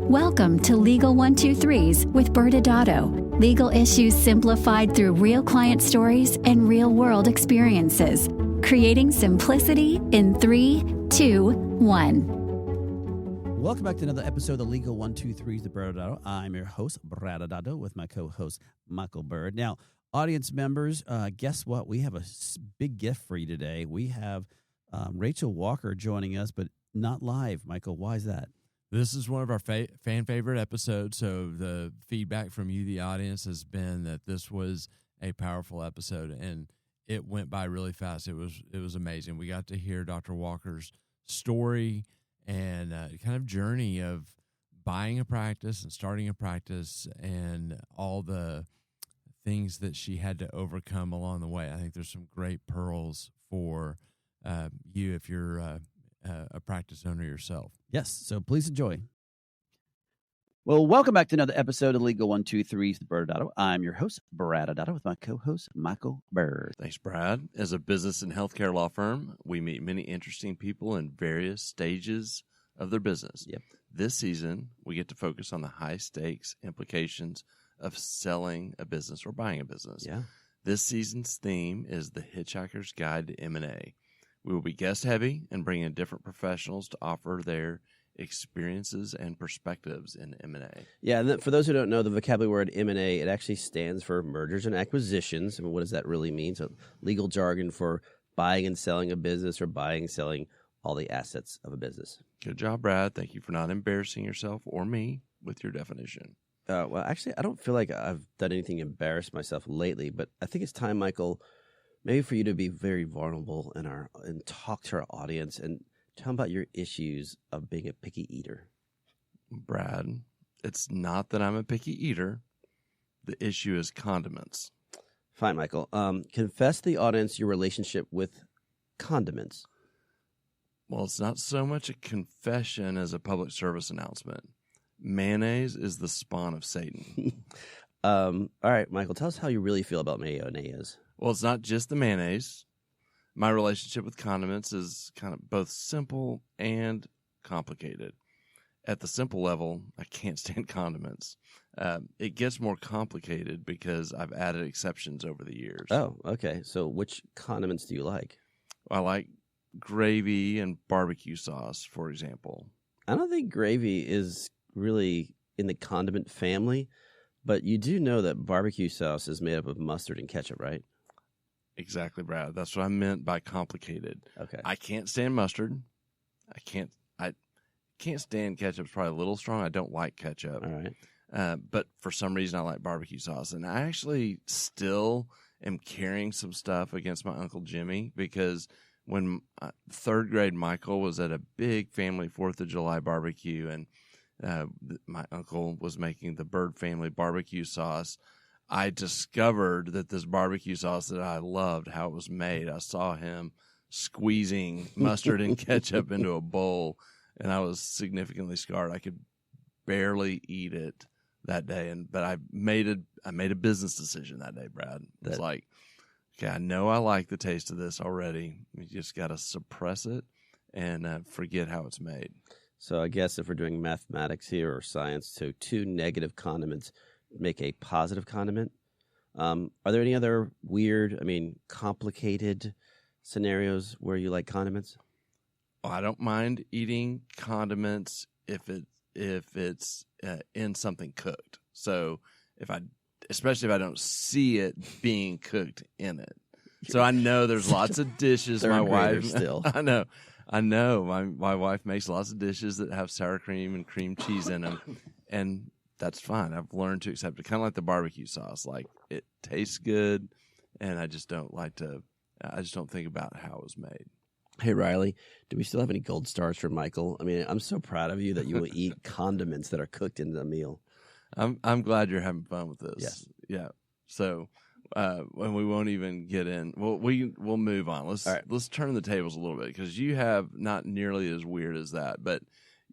Welcome to Legal 123s with ByrdAdatto. Legal issues simplified through real client stories and real-world experiences. Creating simplicity in 3, 2, 1. Welcome back to another episode of the Legal 123s with ByrdAdatto. I'm your host, ByrdAdatto, with my co-host, Michael Byrd. Now, audience members, guess what? We have a big gift for you today. We have Rachel Walker joining us, but not live. Michael, why is that? This is one of our fan favorite episodes, so the feedback from you, the audience, has been that this was a powerful episode, and it went by really fast. It was amazing. We got to hear Dr. Walker's story and kind of journey of buying a practice and starting a practice and all the things that she had to overcome along the way. I think there's some great pearls for you if you're a practice owner yourself. Yes, so please enjoy. Well, welcome back to another episode of Legal 123s with ByrdAdatto. I'm your host, ByrdAdatto, with my co-host, Michael Byrd. Thanks, Brad. As a business and healthcare law firm, we meet many interesting people in various stages of their business. Yep. This season, we get to focus on the high-stakes implications of selling a business or buying a business. Yeah. This season's theme is The Hitchhiker's Guide to M&A. We will be guest-heavy and bring in different professionals to offer their experiences and perspectives in M&A. Yeah, and for those who don't know, the vocabulary word M&A, it actually stands for mergers and acquisitions. I mean, what does that really mean? So legal jargon for buying and selling a business or buying and selling all the assets of a business. Good job, Brad. Thank you for not embarrassing yourself or me with your definition. Well, actually, I don't feel like I've done anything to embarrass myself lately, but I think it's time, Michael, maybe for you to be very vulnerable and talk to our audience and tell them about your issues of being a picky eater. Brad, it's not that I'm a picky eater. The issue is condiments. Fine, Michael. Confess to the audience your relationship with condiments. Well, it's not so much a confession as a public service announcement. Mayonnaise is the spawn of Satan. All right, Michael, tell us how you really feel about mayonnaise. Well, it's not just the mayonnaise. My relationship with condiments is kind of both simple and complicated. At the simple level, I can't stand condiments. It gets more complicated because I've added exceptions over the years. Oh, okay. So which condiments do you like? I like gravy and barbecue sauce, for example. I don't think gravy is really in the condiment family, but you do know that barbecue sauce is made up of mustard and ketchup, right? Exactly, Brad. That's what I meant by complicated. Okay. I can't stand mustard. I can't stand ketchup. It's probably a little strong. I don't like ketchup. All right. But for some reason, I like barbecue sauce. And I actually still am carrying some stuff against my Uncle Jimmy because when third grade Michael was at a big family 4th of July barbecue and my uncle was making the Byrd family barbecue sauce, I discovered that this barbecue sauce that I loved, how it was made, I saw him squeezing mustard and ketchup into a bowl, and I was significantly scarred. I could barely eat it that day, but I made a business decision that day, Brad. It's like, okay, I know I like the taste of this already. You just got to suppress it and forget how it's made. So I guess if we're doing mathematics here or science, so 2 negative condiments make a positive condiment. Are there any other weird, complicated scenarios where you like condiments? Well, I don't mind eating condiments if it's in something cooked. So especially if I don't see it being cooked in it. So I know there's lots of dishes. My wife still. I know. My wife makes lots of dishes that have sour cream and cream cheese in them, and that's fine. I've learned to accept it. Kind of like the barbecue sauce. Like, it tastes good, and I just don't think about how it was made. Hey, Riley, do we still have any gold stars for Michael? I'm so proud of you that you will eat condiments that are cooked into a meal. I'm glad you're having fun with this. Yes. Yeah. So, when we won't even get in, we'll move on. Let's turn the tables a little bit because you have not nearly as weird as that, but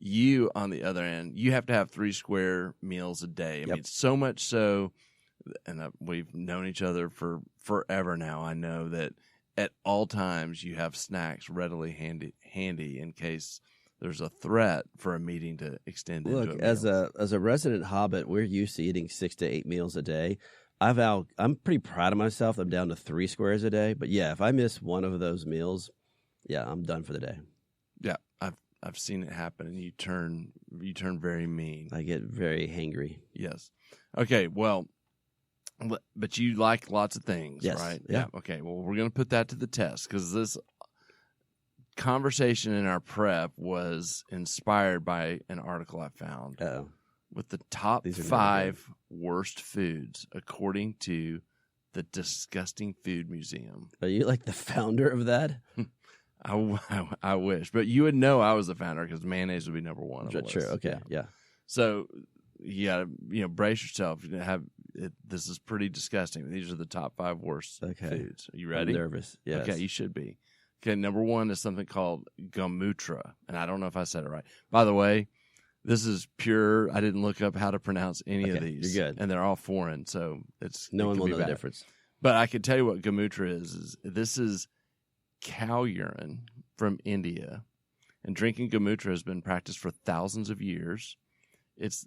you, on the other end, you have to have 3 square meals a day. I mean, so much so, and we've known each other for forever now. I know that at all times you have snacks readily handy in case there's a threat for a meeting to extend into a Look, meal. as a resident Hobbit, we're used to eating 6 to 8 meals a day. I'm pretty proud of myself. I'm down to 3 squares a day. But yeah, if I miss one of those meals, yeah, I'm done for the day. Yeah, I've seen it happen, and you turn very mean. I get very hangry. Yes. Okay. Well, but you like lots of things, Yes, right? yeah. Okay. Well, we're going to put that to the test because this conversation in our prep was inspired by an article I found Uh-oh. with the top These are never 5 worst foods according to the Disgusting Food Museum. Are you like the founder of that? I wish, but you would know I was the founder because mayonnaise would be number 1 on the True. list. Okay. Yeah. So you got to brace yourself. This is pretty disgusting. These are the top 5 worst Okay. foods. Are you ready? I'm nervous. Yes. Okay, you should be. Okay, number 1 is something called gamutra, and I don't know if I said it right. By the way, this is pure. I didn't look up how to pronounce any of Okay, these. you're good. And they're all foreign, so No one could will be know the bad. difference. But I can tell you what gamutra is. This is cow urine from India, and drinking gamutra has been practiced for thousands of years.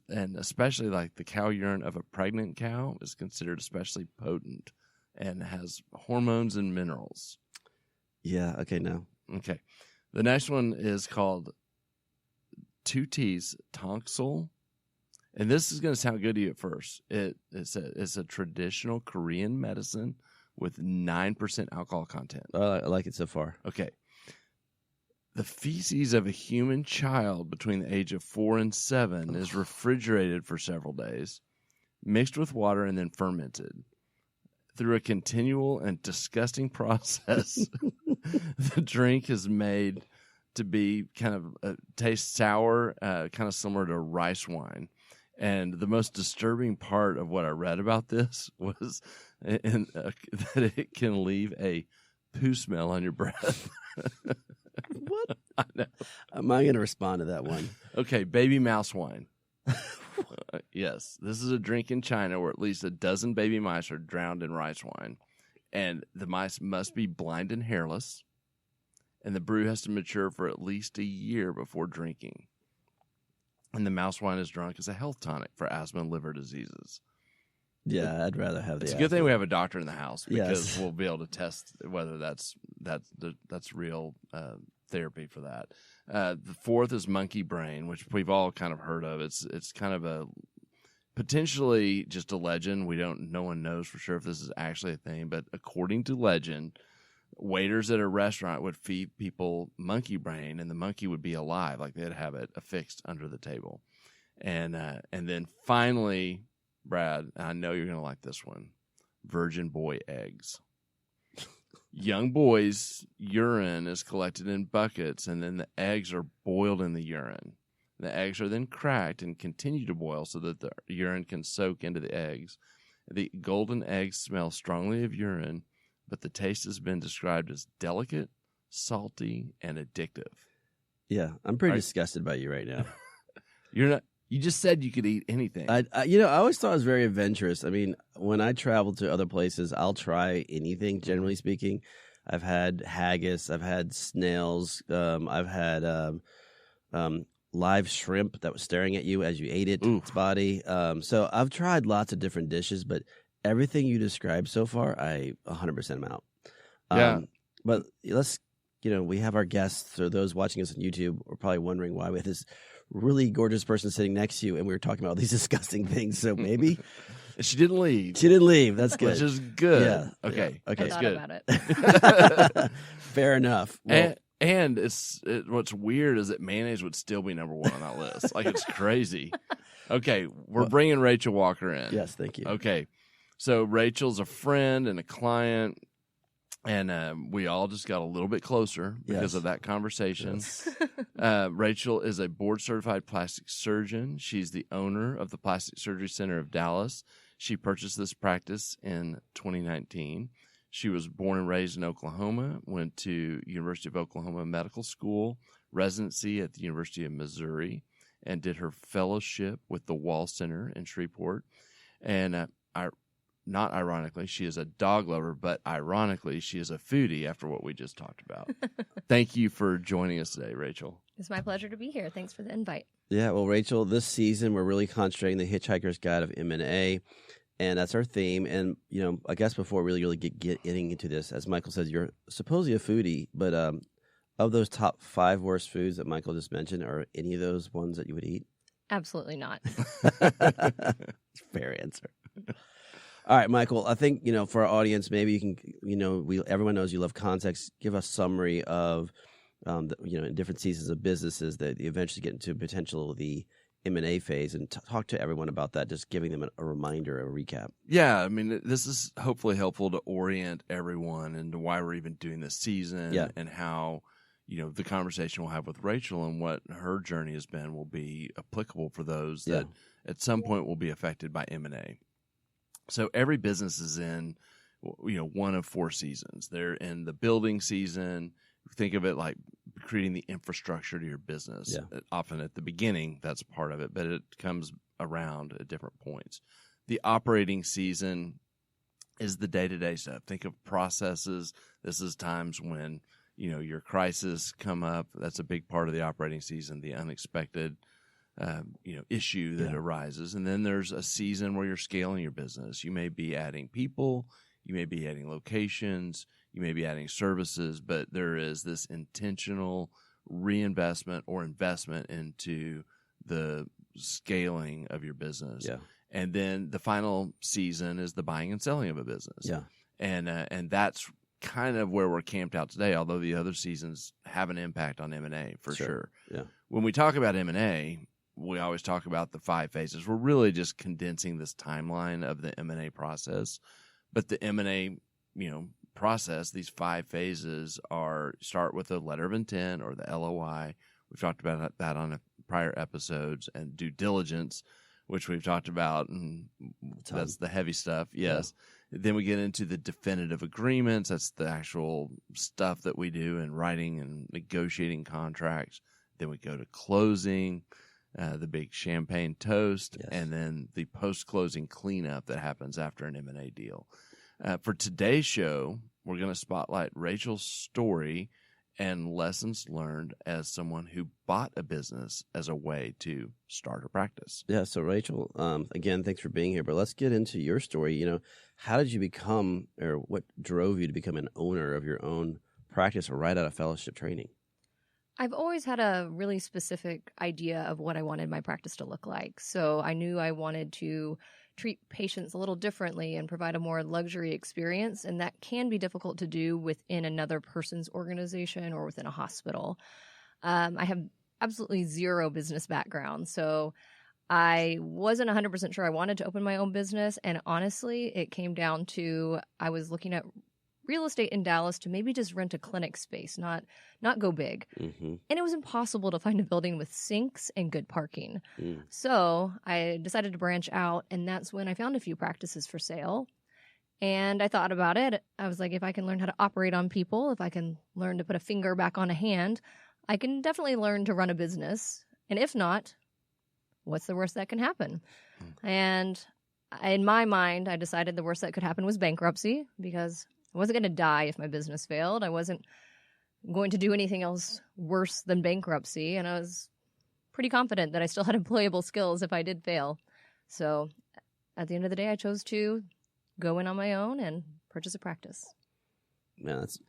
And especially like the cow urine of a pregnant cow is considered especially potent and has hormones and minerals. Yeah. Okay. No. Okay. The next one is called 2 T's tonsil. And this is going to sound good to you at first. It's a traditional Korean medicine with 9% alcohol content. I like it so far. Okay. The feces of a human child between the age of 4 and 7 is refrigerated for several days, mixed with water, and then fermented. Through a continual and disgusting process, the drink is made to be kind of taste sour, kind of similar to rice wine. And the most disturbing part of what I read about this was that it can leave a poo smell on your breath. What? I know. Am I going to respond to that one? Okay, baby mouse wine. Yes, this is a drink in China where at least a dozen baby mice are drowned in rice wine. And the mice must be blind and hairless. And the brew has to mature for at least a year before drinking. And the mouse wine is drunk as a health tonic for asthma and liver diseases. Yeah, I'd rather have the. It's a good thing we have a doctor in the house because Yes. we'll be able to test whether that's real therapy for that. The 4th is monkey brain, which we've all kind of heard of. It's kind of a potentially just a legend. No one knows for sure if this is actually a thing, but according to legend, waiters at a restaurant would feed people monkey brain, and the monkey would be alive, like they'd have it affixed under the table. And then finally, Brad, I know you're going to like this one, virgin boy eggs. Young boys' urine is collected in buckets, and then the eggs are boiled in the urine. The eggs are then cracked and continue to boil so that the urine can soak into the eggs. The golden eggs smell strongly of urine, but the taste has been described as delicate, salty, and addictive. Yeah, I'm pretty Right. disgusted by you right now. You're not. You just said you could eat anything. I always thought it was very adventurous. I mean, when I travel to other places, I'll try anything. Generally speaking, I've had haggis, I've had snails, I've had live shrimp that was staring at you as you ate it, Oof. its body. So I've tried lots of different dishes, but everything you described so far, I 100% am out. Yeah. But let's, we have our guests. So those watching us on YouTube are probably wondering why we have this really gorgeous person sitting next to you, and we were talking about these disgusting things. So maybe She didn't leave. she didn't leave. That's good. Which is good. Yeah. Okay. Yeah. Okay. I It's thought good. about it. Fair enough. Well, And what's weird is that mayonnaise would still be number 1 on that list. Like, it's crazy. Okay, we're bringing Rachel Walker in. yes, thank you. Okay, so Rachel's a friend and a client, and we all just got a little bit closer because Yes. of that conversation. Yes. Rachel is a board-certified plastic surgeon. She's the owner of the Plastic Surgery Center of Dallas. She purchased this practice in 2019. She was born and raised in Oklahoma, went to University of Oklahoma Medical School, residency at the University of Missouri, and did her fellowship with the Wall Center in Shreveport. And not ironically, she is a dog lover, but ironically, she is a foodie after what we just talked about. Thank you for joining us today, Rachel. It's my pleasure to be here. Thanks for the invite. Yeah, well, Rachel, this season we're really concentrating the Hitchhiker's Guide of M&A, and that's our theme. And, I guess before we really getting into this, as Michael says, you're supposedly a foodie, but of those top 5 worst foods that Michael just mentioned, are any of those ones that you would eat? Absolutely not. Fair answer. All right, Michael, I think, for our audience, maybe you can, everyone knows you love context. Give us a summary of, in different seasons of businesses that you eventually get into the M&A phase, and talk to everyone about that, just giving them a reminder, a recap. Yeah, I mean, this is hopefully helpful to orient everyone into why we're even doing this season and how, the conversation we'll have with Rachel and what her journey has been will be applicable for those that at some point will be affected by M&A. So every business is in, one of 4 seasons. They're in the building season. Think of it like creating the infrastructure to your business. Yeah. Often at the beginning, that's part of it, but it comes around at different points. The operating season is the day-to-day stuff. Think of processes. This is times when, your crisis come up. That's a big part of the operating season, the unexpected issue that arises. And then there's a season where you're scaling your business. You may be adding people, you may be adding locations, you may be adding services, but there is this intentional reinvestment or investment into the scaling of your business. Yeah. And then the final season is the buying and selling of a business. Yeah. And that's kind of where we're camped out today, although the other seasons have an impact on M&A for sure. Yeah. When we talk about M&A, we always talk about the 5 phases. We're really just condensing this timeline of the M&A process. But the M&A, process, these 5 phases start with a letter of intent or the LOI. We've talked about that on prior episodes, and due diligence, which we've talked about, and that's the heavy stuff. Yes. Yeah. Then we get into the definitive agreements. That's the actual stuff that we do in writing and negotiating contracts. Then we go to closing, the big champagne toast, and then the post-closing cleanup that happens after an M&A deal. For today's show, we're going to spotlight Rachel's story and lessons learned as someone who bought a business as a way to start a practice. Yeah, so Rachel, again, thanks for being here, but let's get into your story. How did you become, or what drove you to become an owner of your own practice right out of fellowship training? I've always had a really specific idea of what I wanted my practice to look like. So I knew I wanted to treat patients a little differently and provide a more luxury experience. And that can be difficult to do within another person's organization or within a hospital. I have absolutely zero business background. So I wasn't 100% sure I wanted to open my own business. And honestly, it came down to I was looking at real estate in Dallas to maybe just rent a clinic space, not go big. Mm-hmm. And it was impossible to find a building with sinks and good parking. So I decided to branch out, and that's when I found a few practices for sale. And I thought about it. I was like, if I can learn how to operate on people, if I can learn to put a finger back on a hand, I can definitely learn to run a business. And if not, what's the worst that can happen? And in my mind, I decided the worst that could happen was bankruptcy, because I wasn't going to die if my business failed. I wasn't going to do anything else worse than bankruptcy. And I was pretty confident that I still had employable skills if I did fail. So at the end of the day, I chose to go in on my own and purchase a practice. Man, that's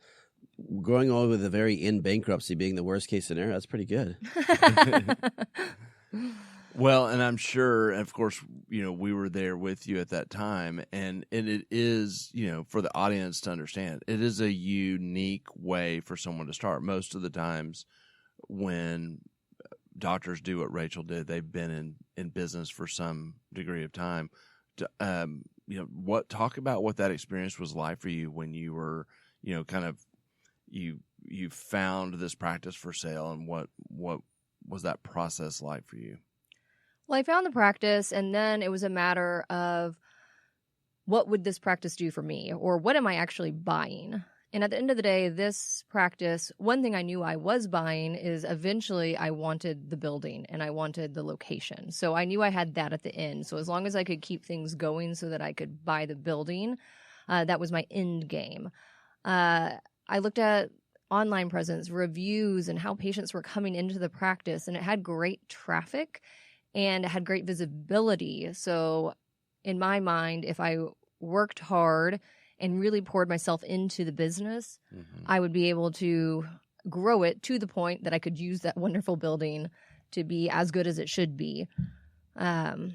going on with the very in bankruptcy being the worst case scenario. That's pretty good. Well, and I'm sure, of course, we were there with you at that time, and it is, for the audience to understand, it is a unique way for someone to start. Most of the times when doctors do what Rachel did, they've been in business for some degree of time. Talk about what that experience was like for you when you were, you found this practice for sale, and what was that process like for you? Well, I found the practice, and then it was a matter of what would this practice do for me, or what am I actually buying? And at the end of the day, this practice, one thing I knew I was buying is eventually I wanted the building and I wanted the location. So I knew I had that at the end. So as long as I could keep things going so that I could buy the building, that was my end game. I looked at online presence, reviews, and how patients were coming into the practice, and it had great traffic and it had great visibility. So in my mind, if I worked hard and really poured myself into the business, I would be able to grow it to the point that I could use that wonderful building to be as good as it should be. So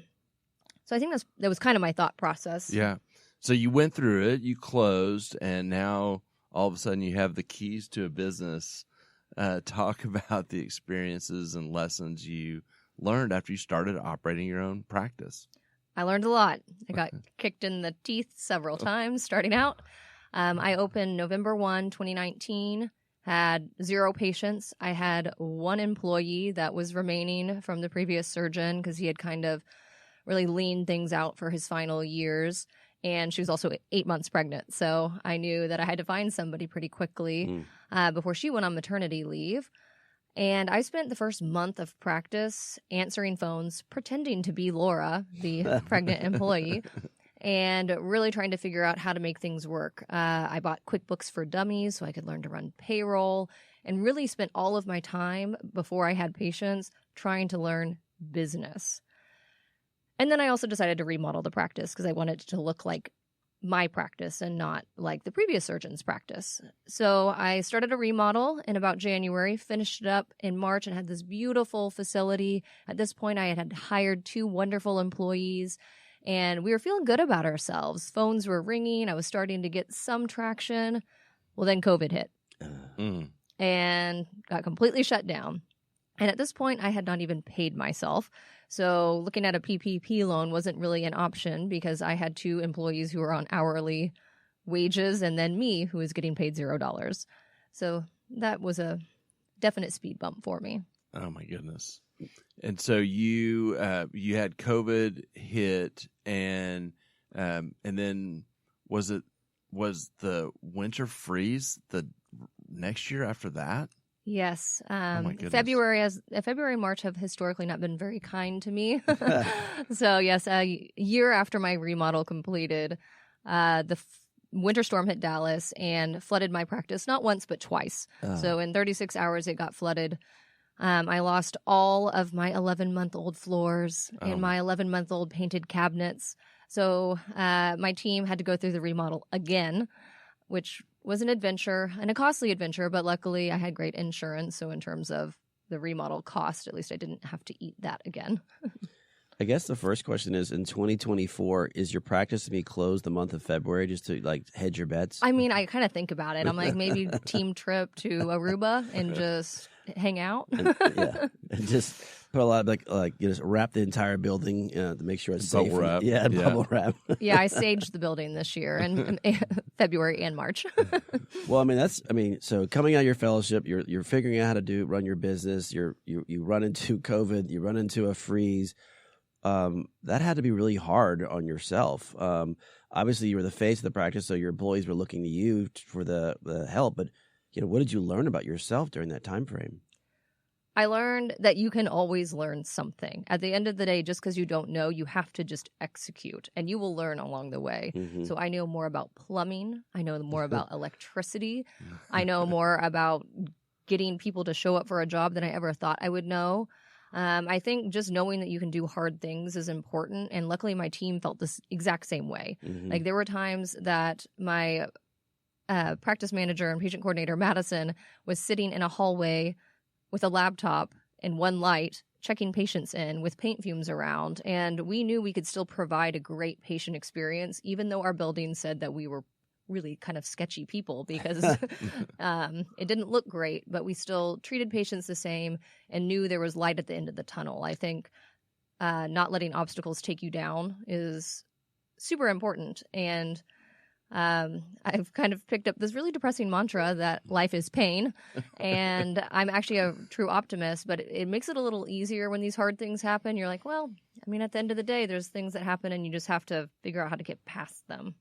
I think that was kind of my thought process. Yeah. So you went through it, you closed, and now all of a sudden you have the keys to a business. Talk about the experiences and lessons you learned after you started operating your own practice. I learned a lot. I got kicked in the teeth several times starting out. I opened November 1, 2019, had 0 patients. I had 1 employee that was remaining from the previous surgeon because he had kind of really leaned things out for his final years. And she was also 8 months pregnant. So I knew that I had to find somebody pretty quickly before she went on maternity leave. And I spent the first month of practice answering phones, pretending to be Laura, the pregnant employee, and really trying to figure out how to make things work. I bought QuickBooks for Dummies so I could learn to run payroll, and really spent all of my time before I had patients trying to learn business. And then I also decided to remodel the practice because I wanted it to look like my practice and not like the previous surgeon's practice. So I started a remodel in about January, finished it up in March, and had this beautiful facility. At this point, I had hired 2 wonderful employees, and we were feeling good about ourselves. Phones were ringing. I was starting to get some traction. Well, then COVID hit and got completely shut down. And at this point, I had not even paid myself. So looking at a PPP loan wasn't really an option because I had 2 employees who were on hourly wages and then me who was getting paid $0. So that was a definite speed bump for me. Oh, my goodness. And so you had COVID hit, and then was the winter freeze the next year after that? Yes. Oh my goodness. February, March have historically not been very kind to me. So yes, a year after my remodel completed, the winter storm hit Dallas and flooded my practice, not once, but twice. Oh. So in 36 hours, it got flooded. I lost all of my 11-month-old floors and my 11-month-old painted cabinets. So my team had to go through the remodel again, which was an adventure and a costly adventure, but luckily I had great insurance. So in terms of the remodel cost, at least I didn't have to eat that again. I guess the first question is, in 2024, is your practice to be closed the month of February just to like hedge your bets? I mean, I kind of think about it. I'm like, maybe team trip to Aruba and just hang out. And just put a lot of like you just wrap the entire building to make sure it's safe. Bubble wrap. Bubble wrap. Yeah, I saged the building this year in February and March. Well, so coming out of your fellowship, you're figuring out how to run your business. You run into COVID, you run into a freeze. That had to be really hard on yourself. Obviously, you were the face of the practice, so your employees were looking to you for the help. But what did you learn about yourself during that time frame? I learned that you can always learn something. At the end of the day, just because you don't know, you have to just execute, and you will learn along the way. Mm-hmm. So I know more about plumbing. I know more about electricity. I know more about getting people to show up for a job than I ever thought I would know. I think just knowing that you can do hard things is important. And luckily, my team felt this exact same way. Mm-hmm. Like there were times that my practice manager and patient coordinator, Madison, was sitting in a hallway with a laptop and one light, checking patients in with paint fumes around. And we knew we could still provide a great patient experience, even though our building said that we were really kind of sketchy people because it didn't look great, but we still treated patients the same and knew there was light at the end of the tunnel. I think not letting obstacles take you down is super important. And I've kind of picked up this really depressing mantra that life is pain. And I'm actually a true optimist, but it makes it a little easier when these hard things happen. You're like, well, I mean, at the end of the day, there's things that happen and you just have to figure out how to get past them.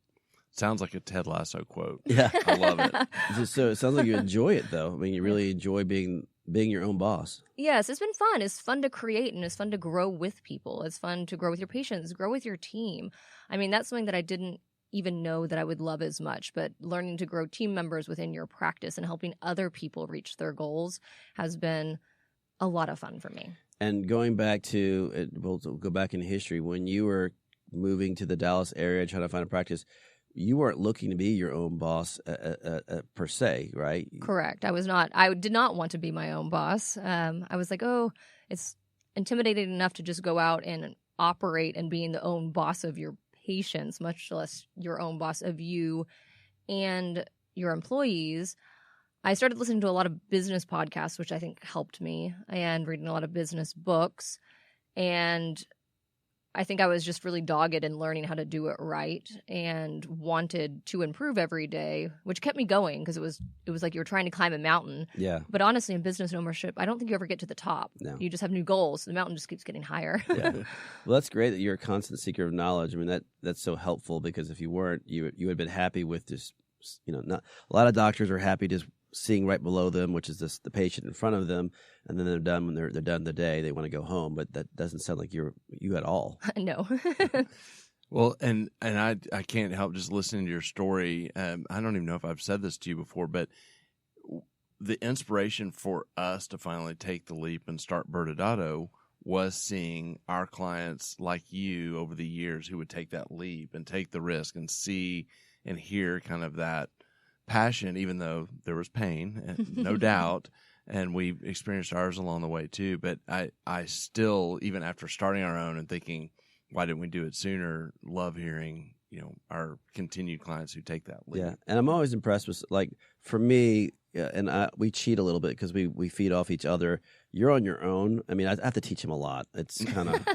Sounds like a Ted Lasso quote. Yeah. I love it. So it sounds like you enjoy it, though. I mean, you really enjoy being your own boss. Yes, it's been fun. It's fun to create and it's fun to grow with people. It's fun to grow with your patients, grow with your team. I mean, that's something that I didn't even know that I would love as much, but learning to grow team members within your practice and helping other people reach their goals has been a lot of fun for me. And going back to, we'll go back in history, when you were moving to the Dallas area trying to find a practice, you weren't looking to be your own boss per se, right? Correct. I did not want to be my own boss. I was like, oh, it's intimidating enough to just go out and operate and being the own boss of your patients, much less your own boss of you and your employees. I started listening to a lot of business podcasts, which I think helped me, and reading a lot of business books. And I think I was just really dogged in learning how to do it right and wanted to improve every day, which kept me going because it was like you were trying to climb a mountain. Yeah. But honestly, in business ownership, I don't think you ever get to the top. No. You just have new goals. The mountain just keeps getting higher. Yeah. Well, that's great that you're a constant seeker of knowledge. I mean, that's so helpful because if you weren't, you had been happy with just, not a lot of doctors are happy just seeing right below them, which is the patient in front of them, and then they're done when they're done the day. They want to go home, but that doesn't sound like you at all. No. Well, and I can't help just listening to your story. I don't even know if I've said this to you before, but the inspiration for us to finally take the leap and start ByrdAdatto was seeing our clients like you over the years who would take that leap and take the risk and see and hear kind of that passion, even though there was pain, no doubt, and we experienced ours along the way too. But I still, even after starting our own and thinking, why didn't we do it sooner, love hearing, our continued clients who take that leap. Yeah, and I'm always impressed with, like, for me, we cheat a little bit because we feed off each other. You're on your own. I mean, I have to teach him a lot. It's kind of,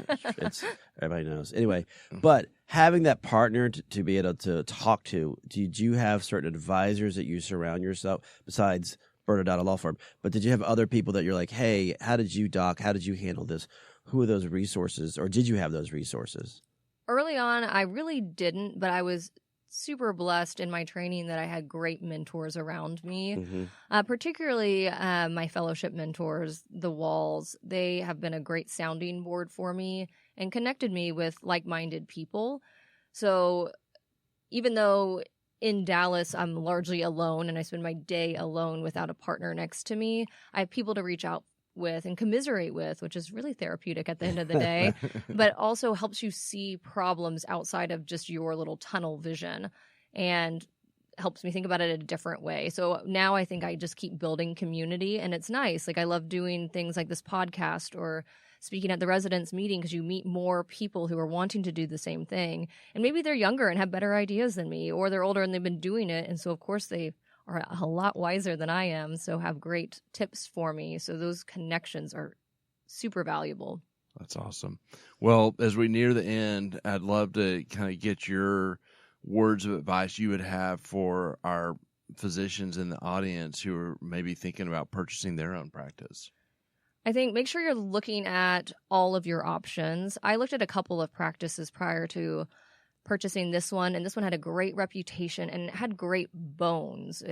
everybody knows. Anyway, but having that partner to be able to talk to, did you have certain advisors that you surround yourself, besides ByrdAdatto Law Firm, but did you have other people that you're like, hey, how did you handle this? Who are those resources, or did you have those resources? Early on, I really didn't, but I was super blessed in my training that I had great mentors around me, particularly my fellowship mentors, the Walls. They have been a great sounding board for me and connected me with like-minded people. So even though in Dallas I'm largely alone and I spend my day alone without a partner next to me, I have people to reach out with and commiserate with, which is really therapeutic at the end of the day, but also helps you see problems outside of just your little tunnel vision and helps me think about it in a different way. So now I think I just keep building community, and it's nice. Like, I love doing things like this podcast or speaking at the residents meeting because you meet more people who are wanting to do the same thing. And maybe they're younger and have better ideas than me, or they're older and they've been doing it. And so of course they are a lot wiser than I am, so have great tips for me. So those connections are super valuable. That's awesome. Well, as we near the end, I'd love to kind of get your words of advice you would have for our physicians in the audience who are maybe thinking about purchasing their own practice. I think make sure you're looking at all of your options. I looked at a couple of practices prior to purchasing this one, and this one had a great reputation and it had great bones.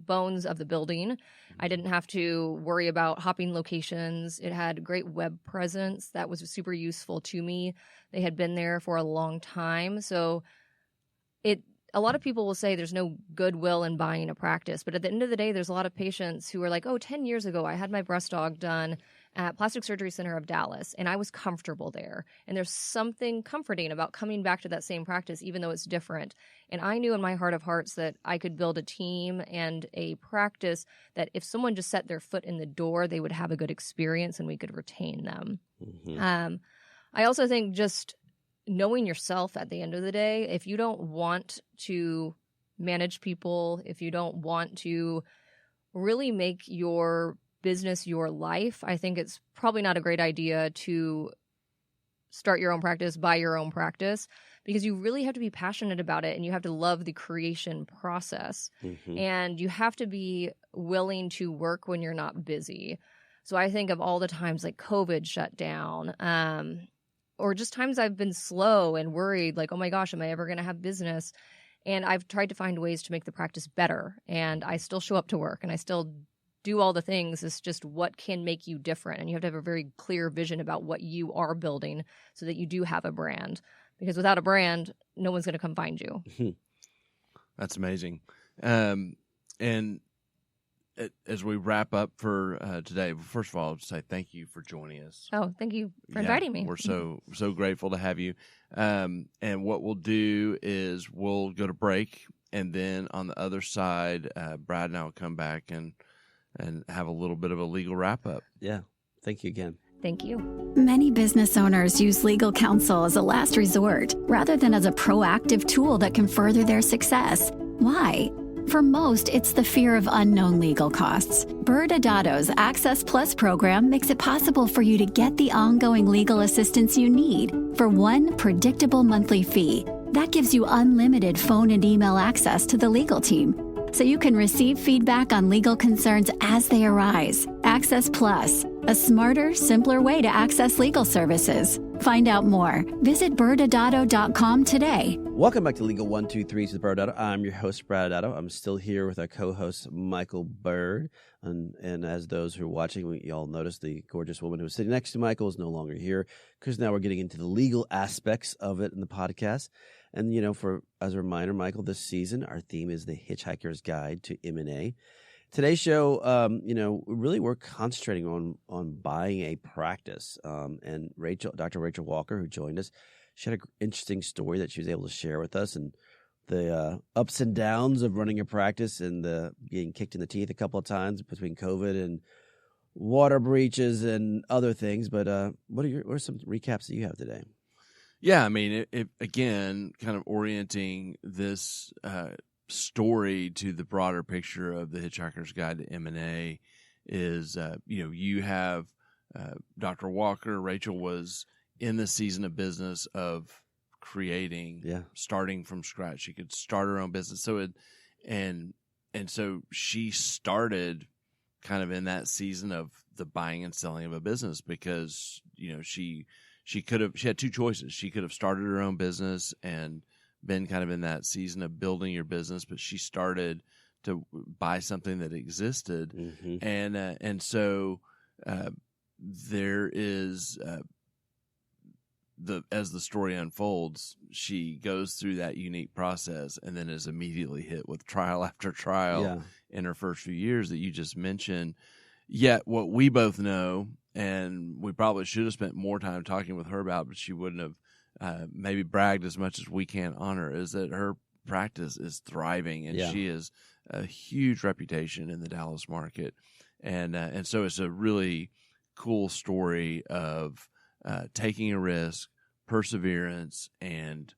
Bones of the building. I didn't have to worry about hopping locations. It had great web presence that was super useful to me. They had been there for a long time. So a lot of people will say there's no goodwill in buying a practice, but at the end of the day, there's a lot of patients who are like, 10 years ago, I had my breast aug done at Plastic Surgery Center of Dallas, and I was comfortable there. And there's something comforting about coming back to that same practice, even though it's different. And I knew in my heart of hearts that I could build a team and a practice that if someone just set their foot in the door, they would have a good experience and we could retain them. Mm-hmm. I also think just knowing yourself at the end of the day, if you don't want to manage people, if you don't want to really make your business your life, I think it's probably not a great idea to start your own practice, buy your own practice, because you really have to be passionate about it and you have to love the creation process. Mm-hmm. And you have to be willing to work when you're not busy. So I think of all the times like COVID shut down, or just times I've been slow and worried, like, oh my gosh, am I ever going to have business? And I've tried to find ways to make the practice better. And I still show up to work and I still do all the things. It's just what can make you different. And you have to have a very clear vision about what you are building so that you do have a brand. Because without a brand, no one's going to come find you. That's amazing. And as we wrap up for today, first of all, I'll say thank you for joining us. Oh, thank you for inviting me. We're so grateful to have you. And what we'll do is we'll go to break, and then on the other side, Brad and I will come back and have a little bit of a legal wrap up. Yeah. Thank you again. Thank you. Many business owners use legal counsel as a last resort rather than as a proactive tool that can further their success. Why? For most, it's the fear of unknown legal costs. ByrdAdatto's Access Plus program makes it possible for you to get the ongoing legal assistance you need for one predictable monthly fee. That gives you unlimited phone and email access to the legal team, so you can receive feedback on legal concerns as they arise. Access Plus, a smarter, simpler way to access legal services. Find out more. Visit ByrdAdatto.com today. Welcome back to Legal 123s with ByrdAdatto. I'm your host, ByrdAdatto. I'm still here with our co-host, Michael Byrd. And as those who are watching, you all notice the gorgeous woman who was sitting next to Michael is no longer here, because now we're getting into the legal aspects of it in the podcast. And, as a reminder, Michael, this season, our theme is The Hitchhiker's Guide to M&A. Today's show, really we're concentrating on buying a practice. And Dr. Rachel Walker, who joined us, she had an interesting story that she was able to share with us, and the ups and downs of running a practice, and the getting kicked in the teeth a couple of times between COVID and water breaches and other things. But what are some recaps that you have today? Yeah, I mean, it again, kind of orienting this story to the broader picture of the Hitchhiker's Guide to M&A is, you have Dr. Walker. Rachel was in the season of business of creating, starting from scratch. She could start her own business. So so she started kind of in that season of the buying and selling of a business, because, she had two choices. She could have started her own business and been kind of in that season of building your business, but she started to buy something that existed. Mm-hmm. And so there is as the story unfolds, she goes through that unique process and then is immediately hit with trial after trial in her first few years that you just mentioned. Yet what we both know, and we probably should have spent more time talking with her about, but she wouldn't have maybe bragged as much as we can on her, is that her practice is thriving, and she has a huge reputation in the Dallas market. And so it's a really cool story of taking a risk, perseverance, and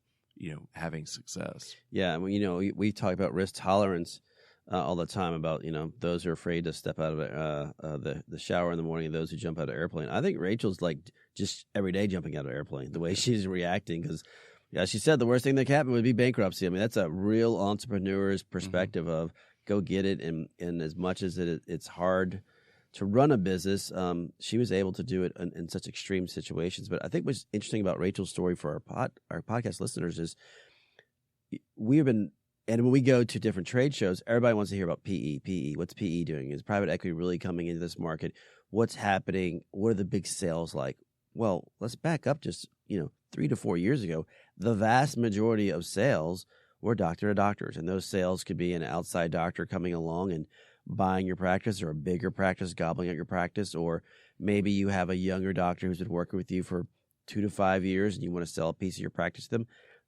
having success. Yeah, well, we talk about risk tolerance all the time, about those who are afraid to step out of the shower in the morning and those who jump out of an airplane. I think Rachel's like just every day jumping out of an airplane, the way she's reacting, because she said the worst thing that could happen would be bankruptcy. I mean, that's a real entrepreneur's perspective of go get it, and as much as it's hard to run a business, she was able to do it in such extreme situations. But I think what's interesting about Rachel's story for our podcast listeners is and when we go to different trade shows, everybody wants to hear about PE. What's PE doing? Is private equity really coming into this market? What's happening? What are the big sales like? Well, let's back up just 3 to 4 years ago. The vast majority of sales were doctor to doctors, and those sales could be an outside doctor coming along and buying your practice, or a bigger practice gobbling up your practice, or maybe you have a younger doctor who's been working with you for 2 to 5 years and you want to sell a piece of your practice to them.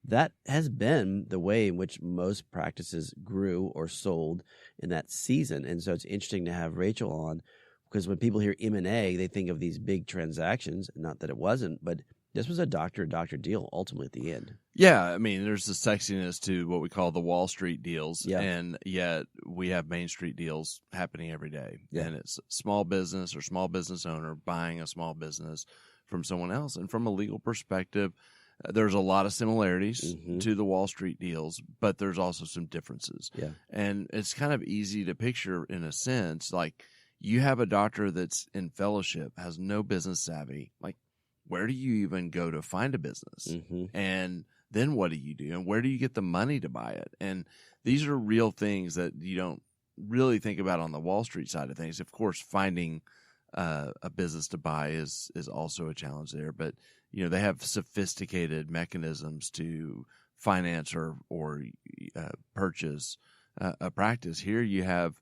That has been the way in which most practices grew or sold in that season. And so it's interesting to have Rachel on, because when people hear M&A, they think of these big transactions. Not that it wasn't, but this was a doctor-to-doctor deal ultimately at the end. Yeah, I mean, there's the sexiness to what we call the Wall Street deals, and yet we have Main Street deals happening every day. Yeah. And it's small business or small business owner buying a small business from someone else. And from a legal perspective, there's a lot of similarities to the Wall Street deals, but there's also some differences. Yeah. And it's kind of easy to picture, in a sense, like you have a doctor that's in fellowship, has no business savvy. Like, where do you even go to find a business? And then what do you do? And where do you get the money to buy it? And these are real things that you don't really think about on the Wall Street side of things. Of course, finding a business to buy is also a challenge there, but they have sophisticated mechanisms to finance or purchase a practice. Here you have,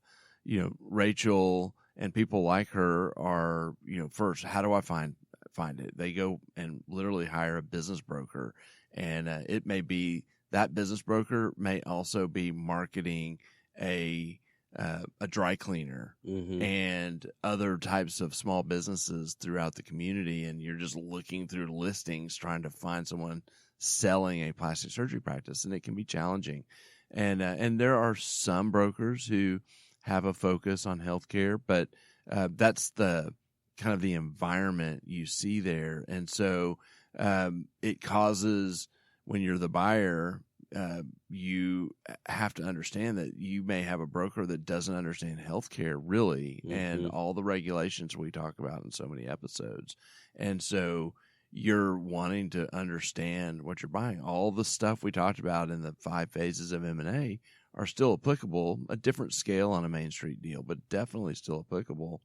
Rachel and people like her are, first, how do I find it? They go and literally hire a business broker, and it may be that business broker may also be marketing a dry cleaner and other types of small businesses throughout the community. And you're just looking through listings, trying to find someone selling a plastic surgery practice. And it can be challenging. And there are some brokers who have a focus on healthcare, but that's the kind of the environment you see there. And so it causes, when you're the buyer, you have to understand that you may have a broker that doesn't understand healthcare really, and all the regulations we talk about in so many episodes. And so you're wanting to understand what you're buying. All the stuff we talked about in the 5 phases of M&A are still applicable, a different scale on a Main Street deal, but definitely still applicable.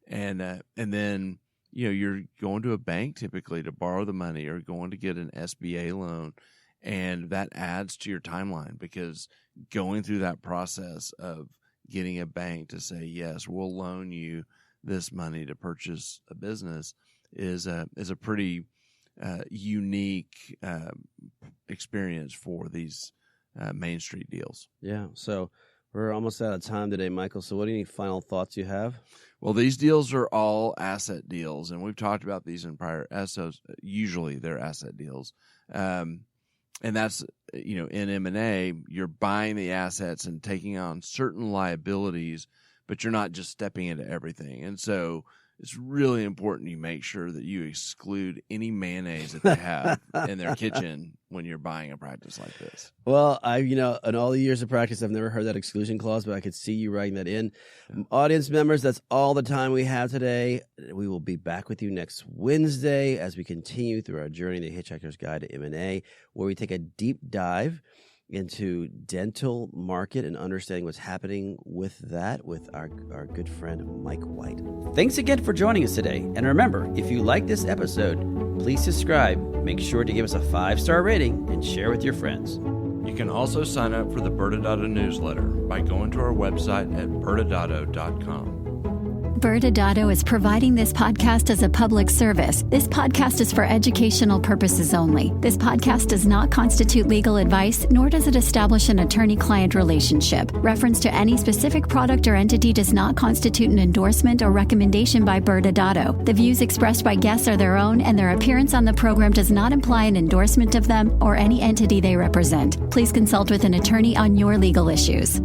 And then, you're going to a bank typically to borrow the money, or going to get an SBA loan. And that adds to your timeline, because going through that process of getting a bank to say, yes, we'll loan you this money to purchase a business is a pretty unique experience for these Main Street deals. Yeah. So we're almost out of time today, Michael. So what are any final thoughts you have? Well, these deals are all asset deals, and we've talked about these in prior episodes. Usually they're asset deals. And that's, in M&A, you're buying the assets and taking on certain liabilities, but you're not just stepping into everything. And so it's really important you make sure that you exclude any mayonnaise that they have in their kitchen when you're buying a practice like this. Well, in all the years of practice, I've never heard that exclusion clause, but I could see you writing that in. Yeah. Audience members, that's all the time we have today. We will be back with you next Wednesday as we continue through our journey, The Hitchhiker's Guide to M&A, where we take a deep dive into dental market and understanding what's happening with that with our good friend Mike White. Thanks again for joining us today. And remember, if you like this episode, please subscribe, make sure to give us a 5-star rating, and share with your friends. You can also sign up for the ByrdAdatto newsletter by going to our website at ByrdAdatto.com. ByrdAdatto is providing this podcast as a public service. This podcast is for educational purposes only. This podcast does not constitute legal advice, nor does it establish an attorney-client relationship. Reference to any specific product or entity does not constitute an endorsement or recommendation by ByrdAdatto. The views expressed by guests are their own, and their appearance on the program does not imply an endorsement of them or any entity they represent. Please consult with an attorney on your legal issues.